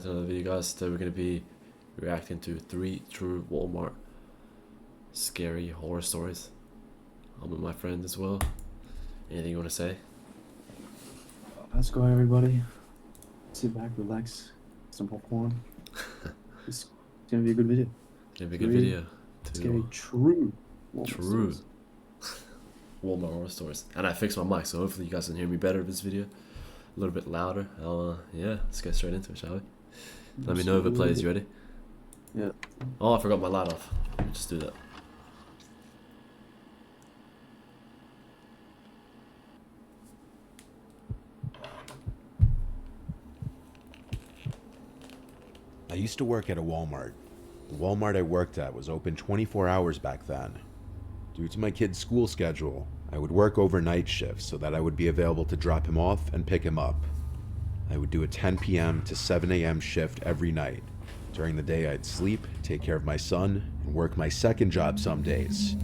Back to another video, guys. Today we're going to be reacting to 3 true Walmart scary horror stories. I'm with my friend as well. Anything you want to say? Let's go, everybody. Sit back, relax, some popcorn. It's gonna be a good video. Gonna be a good video. It's gonna be true. True Walmart horror stories. And I fixed my mic, so hopefully you guys can hear me better in this video. A little bit louder. Yeah, let's get straight into it, shall we? Let me know if it plays. You ready? Yeah. Oh, I forgot my light off. Let me just do that. I used to work at a Walmart. The Walmart I worked at was open 24 hours back then. Due to my kid's school schedule, I would work overnight shifts so that I would be available to drop him off and pick him up. I would do a 10 p.m. to 7 a.m. shift every night. During the day, I'd sleep, take care of my son, and work my second job some days.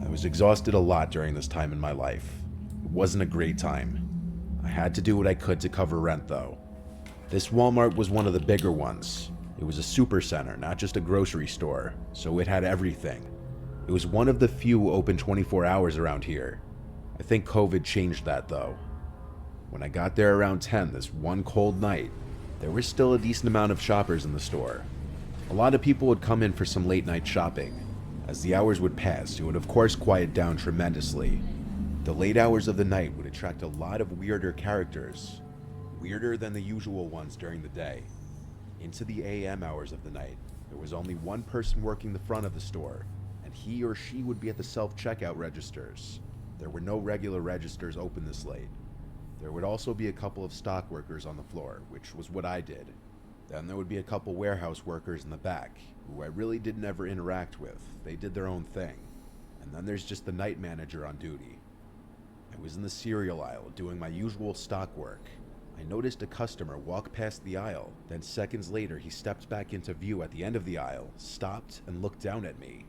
I was exhausted a lot during this time in my life. It wasn't a great time. I had to do what I could to cover rent, though. This Walmart was one of the bigger ones. It was a super center, not just a grocery store, so it had everything. It was one of the few open 24 hours around here. I think COVID changed that, though. When I got there around 10 this one cold night, there was still a decent amount of shoppers in the store. A lot of people would come in for some late night shopping. As the hours would pass, it would of course quiet down tremendously. The late hours of the night would attract a lot of weirder characters, weirder than the usual ones during the day. Into the AM hours of the night, there was only one person working the front of the store, and he or she would be at the self-checkout registers. There were no regular registers open this late. There would also be a couple of stock workers on the floor, which was what I did. Then there would be a couple warehouse workers in the back, who I really didn't ever interact with. They did their own thing. And then there's just the night manager on duty. I was in the cereal aisle doing my usual stock work. I noticed a customer walk past the aisle, then seconds later he stepped back into view at the end of the aisle, stopped, and looked down at me.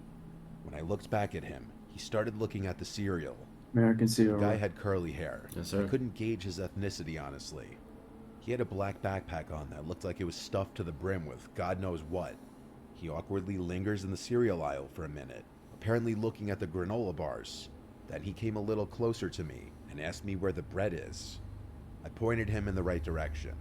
When I looked back at him, he started looking at the cereal. American cereal. The guy had curly hair. Yes, sir. I couldn't gauge his ethnicity, honestly. He had a black backpack on that looked like it was stuffed to the brim with God knows what. He awkwardly lingers in the cereal aisle for a minute, apparently looking at the granola bars. Then he came a little closer to me and asked me where the bread is. I pointed him in the right direction.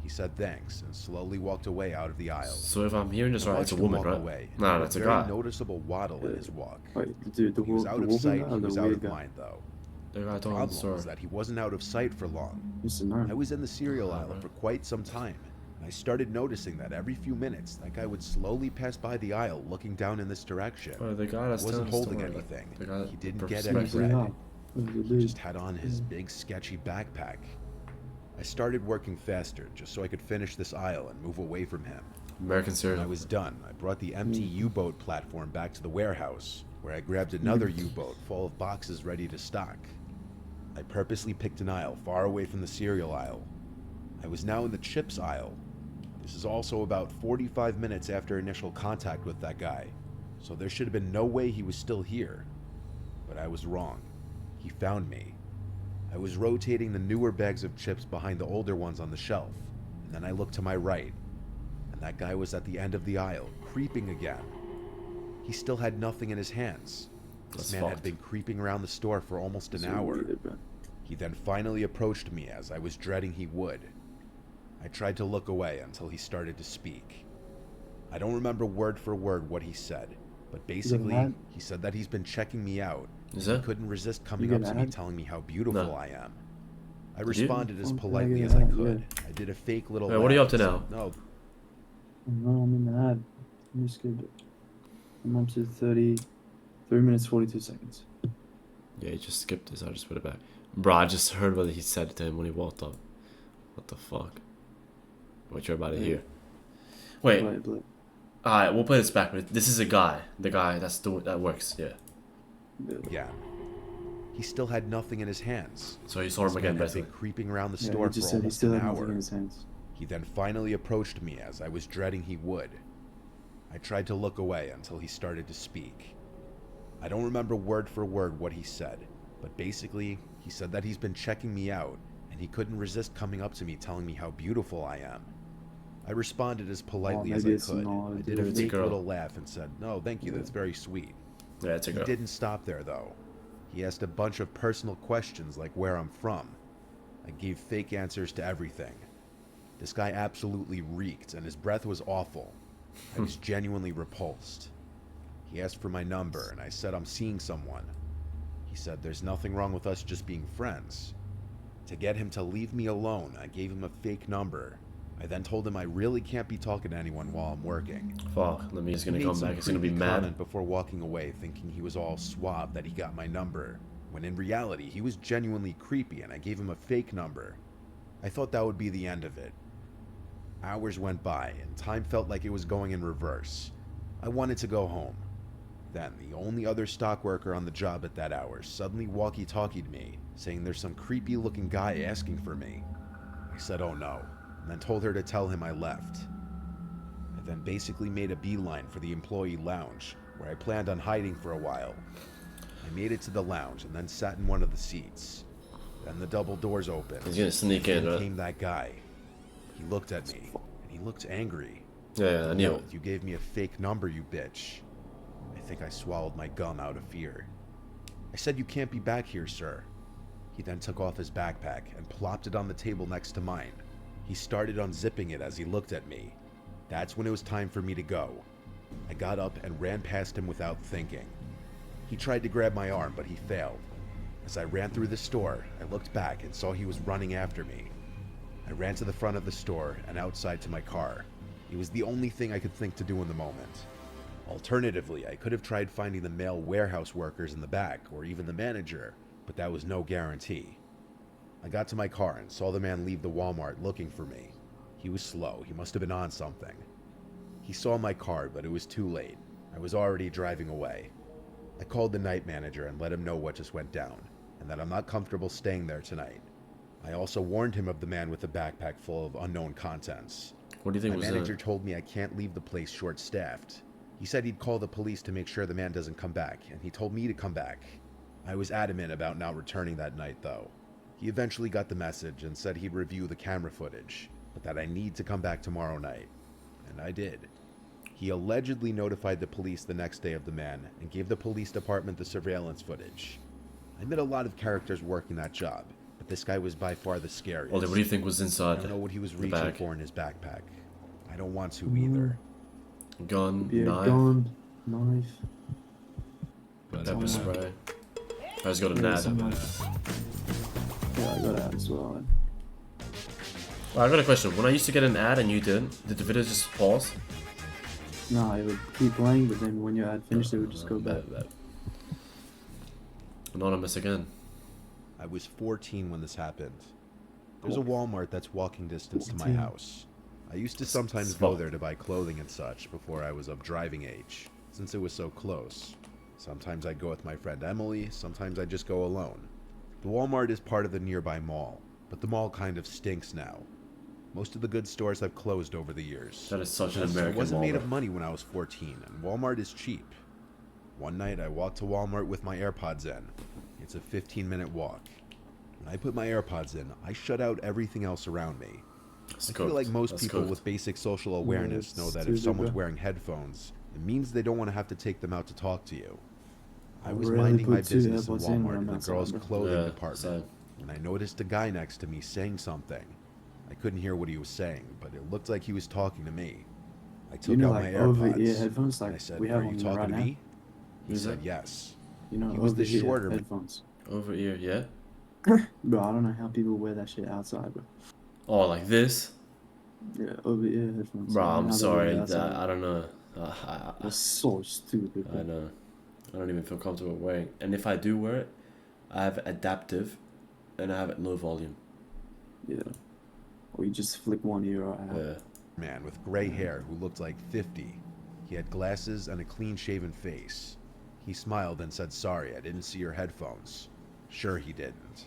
He said thanks and slowly walked away out of the aisle. So if I'm hearing this I right, it's a watched him woman, walk right? away, and Nah, had that's a very guy. noticeable waddle in his walk. Wait, dude, the He was out of woman sight, guy he or was the out weird of guy? mind, though. The guy The told him the problem story. was that he wasn't out of sight for long. Just a nerd. I was in the cereal aisle for quite some time, and I started noticing that every few minutes, that guy would slowly pass by the aisle looking down in this direction. Oh, the guy that's He wasn't telling the holding story, anything. the guy He didn't with get the any perspective. bread. He Dude. just had on his big sketchy backpack. I started working faster just so I could finish this aisle and move away from him. American When cereal. I was done, I brought the empty U-boat platform back to the warehouse, where I grabbed another U-boat full of boxes ready to stock. I purposely picked an aisle far away from the cereal aisle. I was now in the chips aisle. This is also about 45 minutes after initial contact with that guy, so there should have been no way he was still here. But I was wrong. He found me. I was rotating the newer bags of chips behind the older ones on the shelf, and then I looked to my right, and that guy was at the end of the aisle, creeping again. He still had nothing in his hands. This That's man fucked. had been creeping around the store for almost an So hour. weird, bro. He then finally approached me as I was dreading he would. I tried to look away until he started to speak. I don't remember word for word what he said, but basically, mad? he said that he's been checking me out. Is He that? couldn't resist coming You up get to me mad? telling me how beautiful No. I am. I you? responded as Oh, politely yeah, as I yeah, could. I did a fake little Wait, what are you laugh up to and said, now? No, No, I'm in the ad. I'm just good. I'm up to 3 minutes 42 seconds. Yeah, he just skipped this. I just put it back. Bro, I just heard what he said to him when he walked up. What the fuck? What you're about to hear. Wait, But alright, we'll play this back. But this is a guy. The guy that works, yeah. yeah. He still had nothing in his hands. So he saw him This again, man had been basically. creeping around the yeah, store he just for said he almost still an had nothing hour. in his hands. He then finally approached me as I was dreading he would. I tried to look away until he started to speak. I don't remember word for word what he said, but basically, he said that he's been checking me out, and he couldn't resist coming up to me telling me how beautiful I am. I responded as politely Oh, as maybe I it's could. not, I did dude. a It's a fake girl. little laugh and said, "No, thank you, that's very sweet." Yeah, it's a He girl. didn't stop there, though. He asked a bunch of personal questions like where I'm from. I gave fake answers to everything. This guy absolutely reeked, and his breath was awful. I was genuinely repulsed. He asked for my number, and I said I'm seeing someone. He said there's nothing wrong with us just being friends. To get him to leave me alone, I gave him a fake number. I then told him I really can't be talking to anyone while I'm working. Fuck, let me just He gonna made come some back. It's gonna be creepy mad. comment before walking away, thinking he was all suave that he got my number, when in reality he was genuinely creepy and I gave him a fake number. I thought that would be the end of it. Hours went by and time felt like it was going in reverse. I wanted to go home. Then the only other stock worker on the job at that hour suddenly walkie-talkied me, saying there's some creepy looking guy asking for me. I said oh no, and then told her to tell him I left. I then basically made a beeline for the employee lounge, where I planned on hiding for a while. I made it to the lounge and then sat in one of the seats. Then the double doors opened. He's gonna sneak in, Then right? came that guy. He looked at me, and he looked angry. Yeah, I knew "No, it. you gave me a fake number, you bitch." I think I swallowed my gum out of fear. I said, "You can't be back here, sir." He then took off his backpack and plopped it on the table next to mine. He started unzipping it as he looked at me. That's when it was time for me to go. I got up and ran past him without thinking. He tried to grab my arm, but he failed. As I ran through the store, I looked back and saw he was running after me. I ran to the front of the store and outside to my car. It was the only thing I could think to do in the moment. Alternatively, I could have tried finding the male warehouse workers in the back, or even the manager, but that was no guarantee. I got to my car and saw the man leave the Walmart looking for me. He was slow, he must have been on something. He saw my car, but it was too late. I was already driving away. I called the night manager and let him know what just went down, and that I'm not comfortable staying there tonight. I also warned him of the man with the backpack full of unknown contents. What do you think My was manager told me I can't leave the place short-staffed. He said he'd call the police to make sure the man doesn't come back, and he told me to come back. I was adamant about not returning that night, though. He eventually got the message and said he'd review the camera footage, but that I need to come back tomorrow night. And I did. He allegedly notified the police the next day of the man and gave the police department the surveillance footage. I met a lot of characters working that job, but this guy was by far the scariest. Ollie, what do you think was I inside don't know what he was the reaching bag? for in his backpack. I don't want to either. Gun, Yeah, knife, gun, knife. pepper spray. I just got a Yeah, nad. someone- Yeah, I got that as well. Well, I got a question. When I used to get an ad and you didn't, did the video just pause? No, it would keep playing, but then when your ad finished, it would just go back. Bet. Anonymous again. I was 14 when this happened. There's a Walmart that's walking distance to my 14. house. I used to sometimes go there to buy clothing and such before I was of driving age, since it was so close. Sometimes I'd go with my friend Emily, sometimes I'd just go alone. The Walmart is part of the nearby mall, but the mall kind of stinks now. Most of the good stores have closed over the years. That is such an So I American wasn't mall. made though. of money when I was 14, and Walmart is cheap. One night I walked to Walmart with my AirPods in. It's a 15-minute walk. When I put my AirPods in, I shut out everything else around me. That's I feel cooked. like most That's people cooked. with basic social awareness know that too if someone's big, wearing headphones, it means they don't want to have to take them out to talk to you. I was Really minding my put two business in AirPods in when Walmart I'm in the outside, girls' bro. clothing Yeah, department same. when I noticed a guy next to me saying something. I couldn't hear what he was saying, but it looked like he was talking to me. I took You know, out like my over-ear AirPods. headphones, and I like said, we have "Are you on talking right to now. me?" He Is said, it? "Yes." You know, He was the over-ear shorter man. headphones. Over ear, yeah. Bro, I don't know how people wear that shit outside, bro. Oh, like this, Yeah, over-ear headphones. bro. I don't know I'm how they sorry. wear it outside. I don't know. That's so stupid, I bro. know. I don't even feel comfortable wearing. And if I do wear it, I have adaptive, and I have it low volume. Yeah. Or you just flick one ear out. Yeah. Man with gray hair who looked like 50. He had glasses and a clean-shaven face. He smiled and said, "Sorry, I didn't see your headphones." Sure he didn't.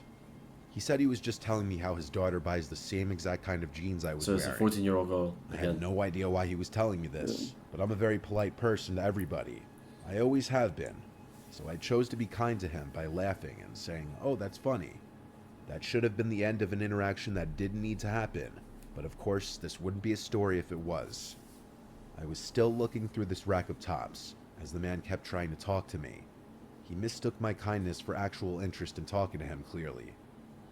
He said he was just telling me how his daughter buys the same exact kind of jeans I was So it's a wearing. 14-year-old girl I again. had no idea why he was telling me this, but I'm a very polite person to everybody. I always have been. So I chose to be kind to him by laughing and saying, "Oh, that's funny." That should have been the end of an interaction that didn't need to happen, But of course, this wouldn't be a story if it was. I was still looking through this rack of tops as the man kept trying to talk to me. He mistook my kindness for actual interest in talking to him, clearly.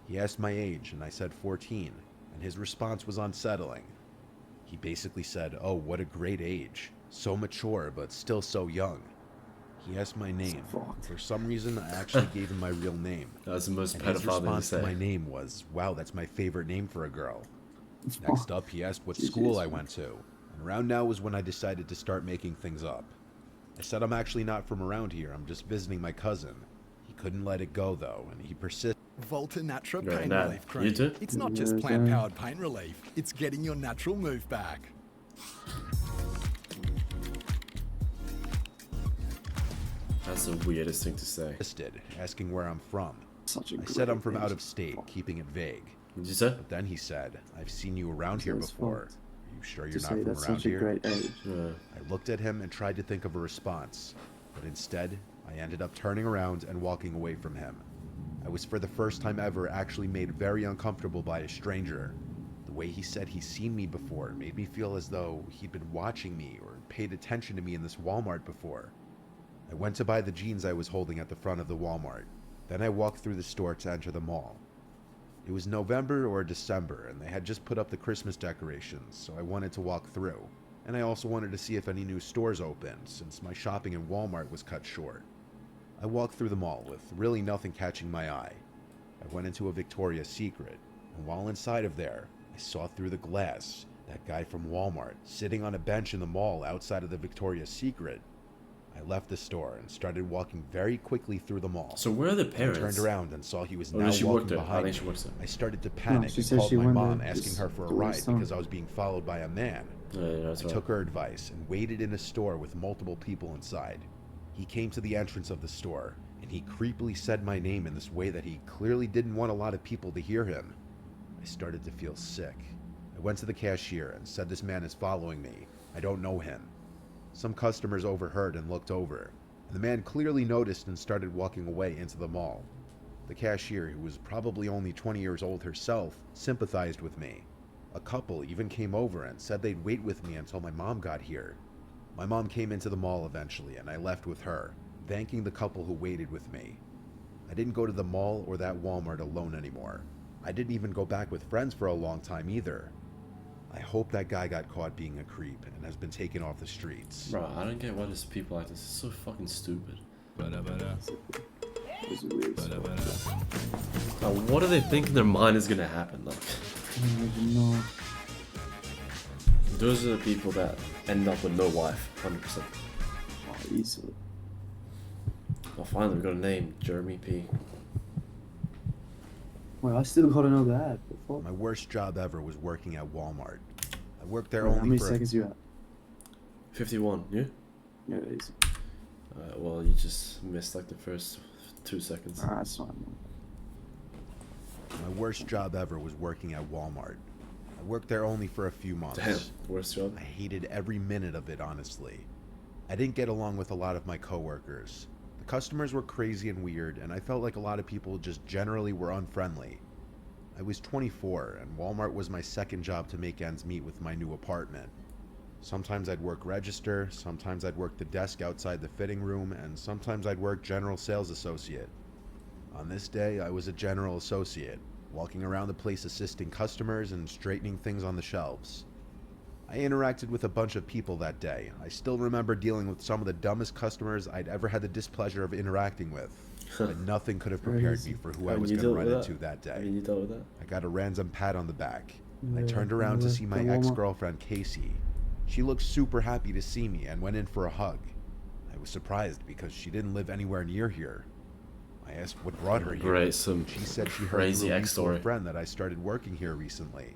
He asked my age, and I said 14, and his response was unsettling. He basically said, "Oh, what a great age. So mature, but still so young." He asked my name. fucked. For some reason, I actually gave him my real name. That was the most And his pedophile thing to response to my say. name was, "Wow, that's my favorite name for a girl." Next up, he asked what school I went to. And around now was when I decided to start making things up. I said I'm actually not from around here, I'm just visiting my cousin. He couldn't let it go though, and he persisted. Volta Natural Right, Pain now, Relief Cream. you too? It's not just plant-powered pain relief, it's getting your natural move back. That's the weirdest thing to say. Asking where I'm from. Such a I said I'm from great out of age. state, keeping it vague. Did you say? But then he said, "I've seen you around here That's before. fucked. Are you sure To you're not say from that's around such a here?" great age. Yeah. I looked at him and tried to think of a response, but instead, I ended up turning around and walking away from him. I was for the first time ever actually made very uncomfortable by a stranger. The way he said he's seen me before made me feel as though he'd been watching me or paid attention to me in this Walmart before. I went to buy the jeans I was holding at the front of the Walmart. Then I walked through the store to enter the mall. It was November or December, and they had just put up the Christmas decorations, so I wanted to walk through. And I also wanted to see if any new stores opened, since my shopping in Walmart was cut short. I walked through the mall with really nothing catching my eye. I went into a Victoria's Secret, and while inside of there, I saw through the glass that guy from Walmart sitting on a bench in the mall outside of the Victoria's Secret. I left the store and started walking very quickly through the mall. So where are the I parents? turned around and saw he was Or now did she walking work there? I behind think me. she works there. I started to panic she and said called she my went mom there asking just her for a to do ride some- because I was being followed by a man. Yeah, that's I right. took her advice and waited in a store with multiple people inside. He came to the entrance of the store, and he creepily said my name in this way that he clearly didn't want a lot of people to hear him. I started to feel sick. I went to the cashier and said this man is following me. I don't know him. Some customers overheard and looked over, and the man clearly noticed and started walking away into the mall. The cashier, who was probably only 20 years old herself, sympathized with me. A couple even came over and said they'd wait with me until my mom got here. My mom came into the mall eventually, and I left with her, thanking the couple who waited with me. I didn't go to the mall or that Walmart alone anymore. I didn't even go back with friends for a long time either. I hope that guy got caught being a creep and has been taken off the streets. Bro, I don't get why there's people like this. It's so fucking stupid. It was weird as fuck. Now, what do they think in their mind is gonna happen? Like, I don't even know. those are the people that end up with no wife, 100%. Oh, easily. Well, finally, we got a name, Jeremy P. Wait, I still gotta know that. The fuck? My worst job ever was working at Walmart. I worked there Wait, how only many for seconds you have? 51, you? Yeah, easy. Well, you just missed like the first 2 seconds. Alright, that's fine. My worst job ever was working at Walmart. I worked there only for a few months. Damn, worst job? I hated every minute of it, honestly. I didn't get along with a lot of my coworkers. The customers were crazy and weird, and I felt like a lot of people just generally were unfriendly. I was 24, and Walmart was my second job to make ends meet with my new apartment. Sometimes I'd work register, sometimes I'd work the desk outside the fitting room, and sometimes I'd work general sales associate. On this day, I was a general associate, walking around the place assisting customers and straightening things on the shelves. I interacted with a bunch of people that day. I still remember dealing with some of the dumbest customers I'd ever had the displeasure of interacting with, but nothing could have prepared me for who I And was you going to dealt run with into that I day. mean, you dealt with that? I got a random pat on the back. I Yeah, turned around to yeah, see my the Walmart. ex-girlfriend Casey. She looked super happy to see me and went in for a hug. I was surprised because she didn't live anywhere near here. I asked what brought her here. Great, some She said she heard crazy through a ex mutual story. friend that I started working here recently.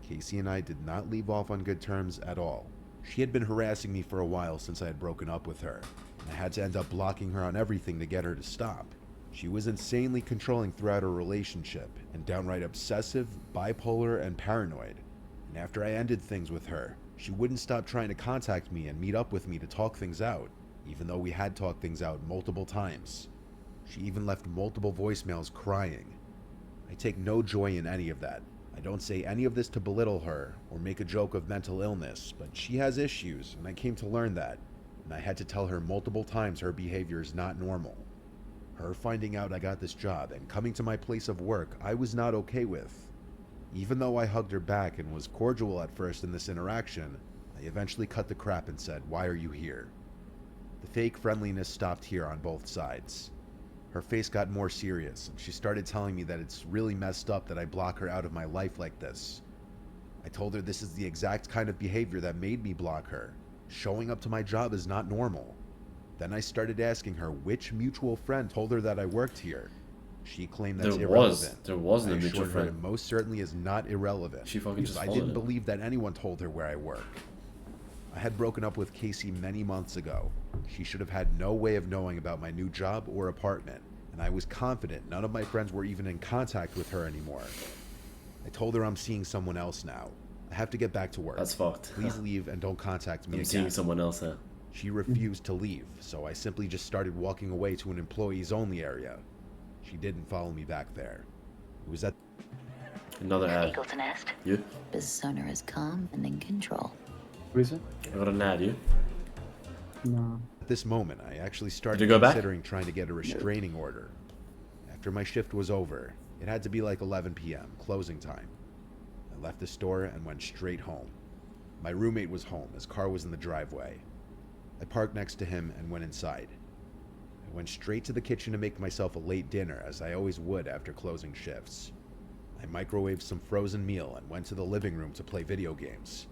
Casey and I did not leave off on good terms at all. She had been harassing me for a while since I had broken up with her, and I had to end up blocking her on everything to get her to stop. She was insanely controlling throughout our relationship, and downright obsessive, bipolar, and paranoid. And after I ended things with her, she wouldn't stop trying to contact me and meet up with me to talk things out, even though we had talked things out multiple times. She even left multiple voicemails crying. I take no joy in any of that. I don't say any of this to belittle her or make a joke of mental illness, but she has issues, and I came to learn that. And I had to tell her multiple times her behavior is not normal. Her finding out I got this job and coming to my place of work, I was not okay with. Even though I hugged her back and was cordial at first in this interaction, I eventually cut the crap and said, "Why are you here?" The fake friendliness stopped here on both sides. Her face got more serious, and she started telling me that it's really messed up that I block her out of my life like this. I told her this is the exact kind of behavior that made me block her. Showing up to my job is not normal. Then I started asking her which mutual friend told her that I worked here. She claimed that's irrelevant. There wasn't I a mutual assured her friend. it most certainly is not irrelevant. She fucking because just I followed didn't it. believe that anyone told her where I work. I had broken up with Casey many months ago. She should have had no way of knowing about my new job or apartment, and I was confident none of my friends were even in contact with her anymore. I told her I'm seeing someone else now. I have to get back to work. That's fucked. Please leave and don't contact me I'm again. seeing someone else now. She refused to leave, so I simply just started walking away to an employees only area. She didn't follow me back there. It was at Another ad. Eagle to nest. You? Persona is calm and in control. What is it? I got an ad, you? No. this moment I actually started Did you go back? considering trying to get a restraining order. After my shift was over, it had to be like 11 p.m., closing time. I left the store and went straight home. My roommate was home, his car was in the driveway. I parked next to him and went inside. I went straight to the kitchen to make myself a late dinner, as I always would after closing shifts. I microwaved some frozen meal and went to the living room to play video games.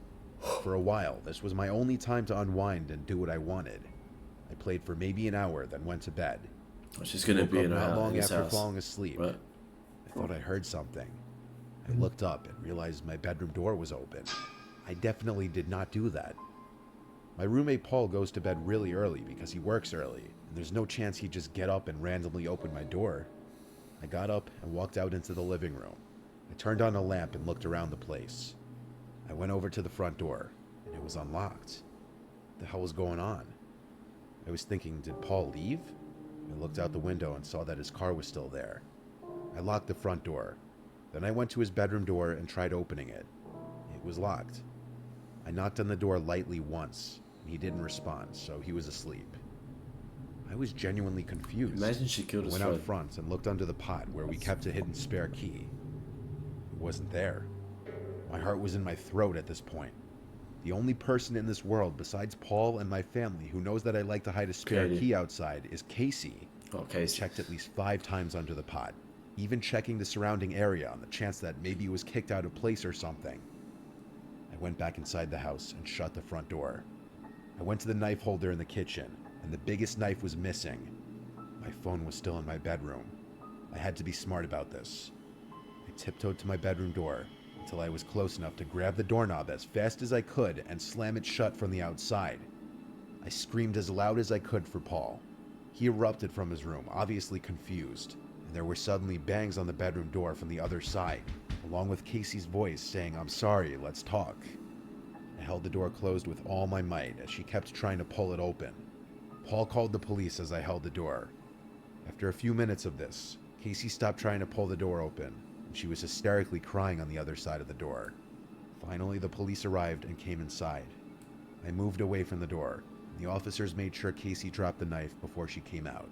For a while, this was my only time to unwind and do what I wanted. I played for maybe an hour, then went to bed. She's gonna Woke be up in her not house. long after House. falling asleep. Right. I thought I heard something. I looked up and realized my bedroom door was open. I definitely did not do that. My roommate Paul goes to bed really early because he works early, and there's no chance he'd just get up and randomly open my door. I got up and walked out into the living room. I turned on a lamp and looked around the place. I went over to the front door, and it was unlocked. What the hell was going on? I was thinking, did Paul leave? I looked out the window and saw that his car was still there. I locked the front door. Then I went to his bedroom door and tried opening it. It was locked. I knocked on the door lightly once, and he didn't respond, so he was asleep. I was genuinely confused. Imagine she killed I his went out friend. front and looked under the pot where we kept a hidden spare key. It wasn't there. My heart was in my throat at this point. The only person in this world besides Paul and my family who knows that I like to hide a spare Katie. key outside is Casey. Okay. I checked at least 5 times under the pot, even checking the surrounding area on the chance that maybe it was kicked out of place or something. I went back inside the house and shut the front door. I went to the knife holder in the kitchen, and the biggest knife was missing. My phone was still in my bedroom. I had to be smart about this. I tiptoed to my bedroom door until I was close enough to grab the doorknob as fast as I could and slam it shut from the outside. I screamed as loud as I could for Paul. He erupted from his room, obviously confused, and there were suddenly bangs on the bedroom door from the other side, along with Casey's voice saying, "I'm sorry, let's talk." I held the door closed with all my might as she kept trying to pull it open. Paul called the police as I held the door. After a few minutes of this, Casey stopped trying to pull the door open, and she was hysterically crying on the other side of the door. Finally, the police arrived and came inside. I moved away from the door. The officers made sure Casey dropped the knife before she came out.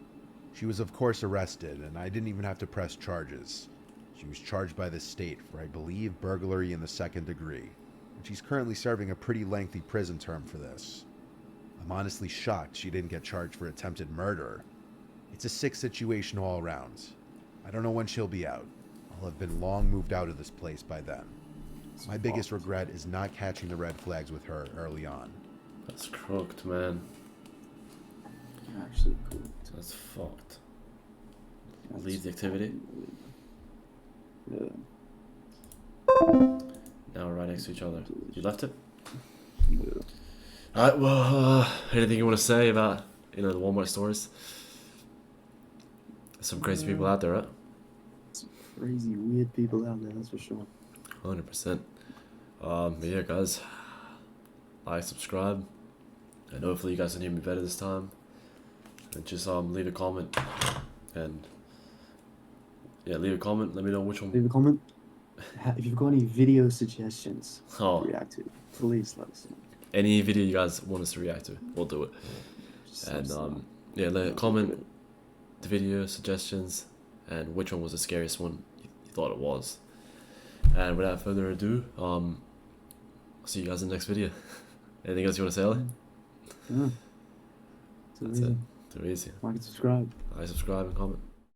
She was of course arrested, and I didn't even have to press charges. She was charged by the state for, I believe, burglary in the 2nd degree, and she's currently serving a pretty lengthy prison term for this. I'm honestly shocked she didn't get charged for attempted murder. It's a sick situation all around. I don't know when she'll be out. I'll have been long moved out of this place by then. My biggest regret is not catching the red flags with her early on. That's crooked, man. Actually, cool. That's fucked. That's Leave the activity. Yeah. Now we're right next to each other. You left it? Yeah. Alright, well, anything you want to say about, the Walmart stores? Some crazy people out there, right? Some crazy, weird people out there, that's for sure. 100%. But yeah, guys, like, subscribe, and hopefully you guys can hear me better this time. And just leave a comment, and yeah, leave a comment. Let me know which one. Leave a comment. if you've got any video suggestions Oh, to react to, please let us know. any video you guys want us to react to, we'll do it. Just let And us know. yeah, comment the video suggestions and which one was the scariest one you thought it was. And without further ado, I'll see you guys in the next video. Anything else you want to say, Ali? Yeah. It's That's it. amazing. Too easy. Like and subscribe. Subscribe and comment.